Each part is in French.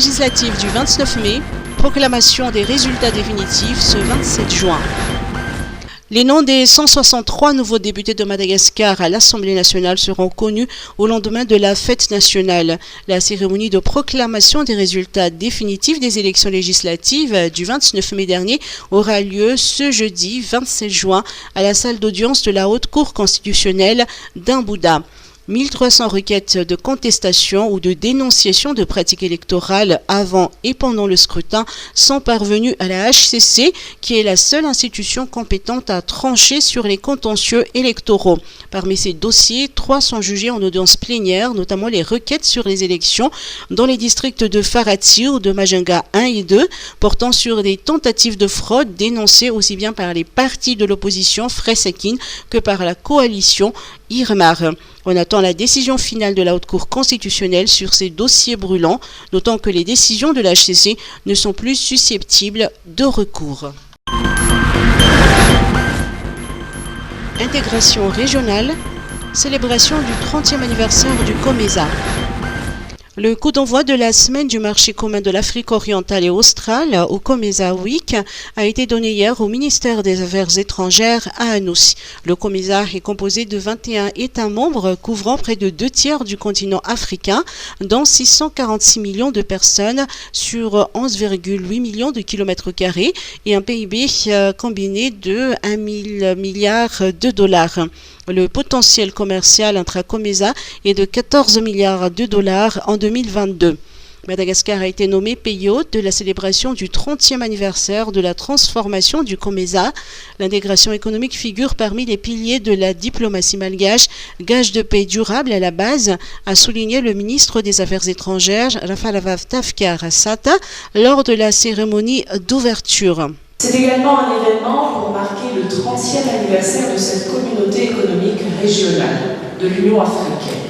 législatives du 29 mai, proclamation des résultats définitifs ce 27 juin. Les noms des 163 nouveaux députés de Madagascar à l'Assemblée nationale seront connus au lendemain de la fête nationale. La cérémonie de proclamation des résultats définitifs des élections législatives du 29 mai dernier aura lieu ce jeudi 27 juin à la salle d'audience de la Haute Cour constitutionnelle d'Imbouda. 1300 requêtes de contestation ou de dénonciation de pratiques électorales avant et pendant le scrutin sont parvenues à la HCC, qui est la seule institution compétente à trancher sur les contentieux électoraux. Parmi ces dossiers, 3 sont jugés en audience plénière, notamment les requêtes sur les élections dans les districts de Farati ou de Majunga 1 et 2, portant sur des tentatives de fraude dénoncées aussi bien par les partis de l'opposition Fresekin que par la coalition Irmar. On attend la décision finale de la Haute Cour constitutionnelle sur ces dossiers brûlants, d'autant que les décisions de la HCC ne sont plus susceptibles de recours. Intégration régionale, célébration du 30e anniversaire du COMESA. Le coup d'envoi de la semaine du marché commun de l'Afrique orientale et australe, au COMESA Week, a été donné hier au ministère des Affaires étrangères à Anoussi. Le COMESA est composé de 21 États membres couvrant près de 2 tiers du continent africain, dont 646 millions de personnes sur 11,8 millions de kilomètres carrés et un PIB combiné de 1 000 milliards de dollars. Le potentiel commercial intra-COMESA est de 14 milliards de dollars en 2022. Madagascar a été nommé pays hôte de la célébration du 30e anniversaire de la transformation du COMESA. L'intégration économique figure parmi les piliers de la diplomatie malgache, gage de paix durable à la base, a souligné le ministre des Affaires étrangères, Rafalavav Tafkar Sata, lors de la cérémonie d'ouverture. C'est également un événement pour marquer le 30e anniversaire de cette communauté économique régionale de l'Union africaine.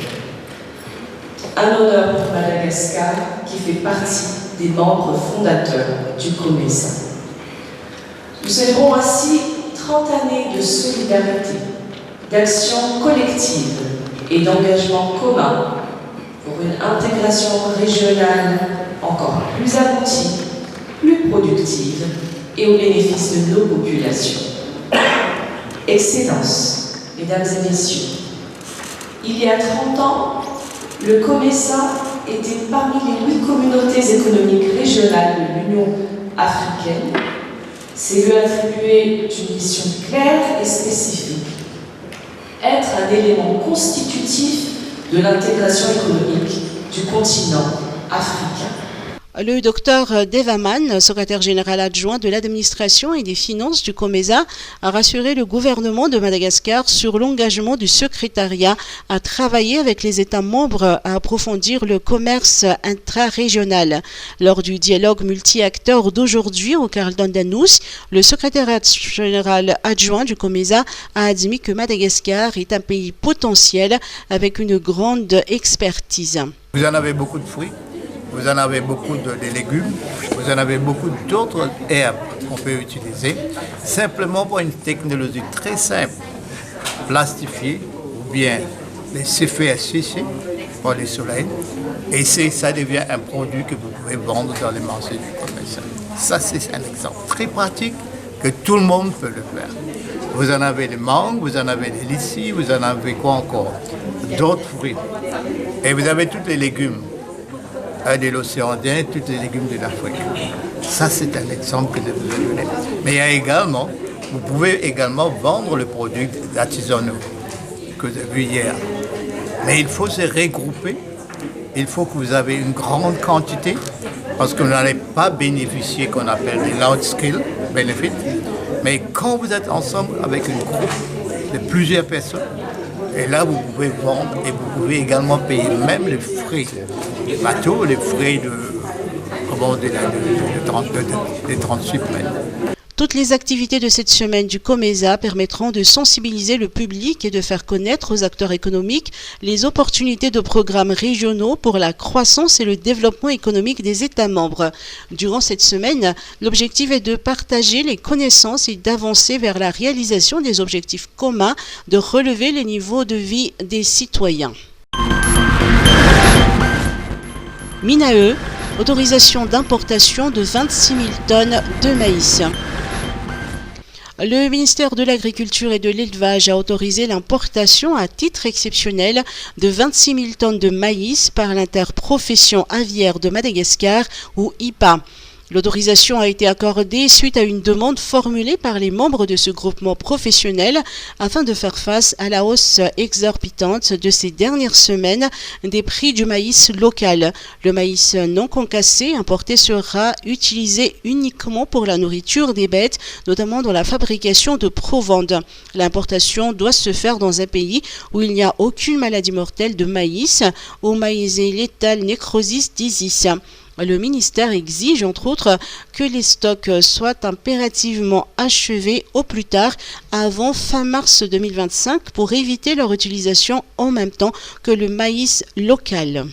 Un honneur pour Madagascar qui fait partie des membres fondateurs du COMESA. Nous célébrons ainsi 30 années de solidarité, d'action collective et d'engagement commun pour une intégration régionale encore plus aboutie, plus productive et au bénéfice de nos populations. Excellences, mesdames et messieurs, il y a 30 ans, le COMESA était parmi les 8 communautés économiques régionales de l'Union africaine. C'est lui attribuer une mission claire et spécifique, être un élément constitutif de l'intégration économique du continent africain. Le docteur Devaman, secrétaire général adjoint de l'administration et des finances du COMESA, a rassuré le gouvernement de Madagascar sur l'engagement du secrétariat à travailler avec les États membres à approfondir le commerce intra-régional. Lors du dialogue multi-acteurs d'aujourd'hui au Carlton d'Anoussi, le secrétaire général adjoint du COMESA a admis que Madagascar est un pays potentiel avec une grande expertise. Vous en avez beaucoup de fruits. Vous en avez beaucoup de légumes, vous en avez beaucoup d'autres herbes qu'on peut utiliser, simplement pour une technologie très simple, plastifier ou bien laisser faire sécher par le soleil, et ça devient un produit que vous pouvez vendre dans les marchés du commerce. Ça, c'est un exemple très pratique que tout le monde peut le faire. Vous en avez les mangues, vous en avez les litchis, vous en avez quoi encore? D'autres fruits. Et vous avez tous les légumes. De l'océan Indien, tous les légumes de l'Afrique. Ça, c'est un exemple que je vous ai donné. Mais il y a également, vous pouvez également vendre le produit artisanaux que vous avez vu hier. Mais il faut se regrouper. Il faut que vous avez une grande quantité parce que vous n'allez pas bénéficier qu'on appelle des large scale benefits. Mais quand vous êtes ensemble avec un groupe de plusieurs personnes, et là, vous pouvez vendre et vous pouvez également payer même les frais du bateau, les frais de transshipment. Toutes les activités de cette semaine du COMESA permettront de sensibiliser le public et de faire connaître aux acteurs économiques les opportunités de programmes régionaux pour la croissance et le développement économique des États membres. Durant cette semaine, l'objectif est de partager les connaissances et d'avancer vers la réalisation des objectifs communs, de relever les niveaux de vie des citoyens. Minae, Autorisation d'importation de 26 000 tonnes de maïs. Le ministère de l'Agriculture et de l'Élevage a autorisé l'importation à titre exceptionnel de 26 000 tonnes de maïs par l'interprofession aviaire de Madagascar ou IPA. L'autorisation a été accordée suite à une demande formulée par les membres de ce groupement professionnel afin de faire face à la hausse exorbitante de ces dernières semaines des prix du maïs local. Le maïs non concassé importé sera utilisé uniquement pour la nourriture des bêtes, notamment dans la fabrication de provende. L'importation doit se faire dans un pays où il n'y a aucune maladie mortelle de maïs ou maïs létal necrosis disease. Le ministère exige, entre autres, que les stocks soient impérativement achevés au plus tard avant fin mars 2025 pour éviter leur utilisation en même temps que le maïs local.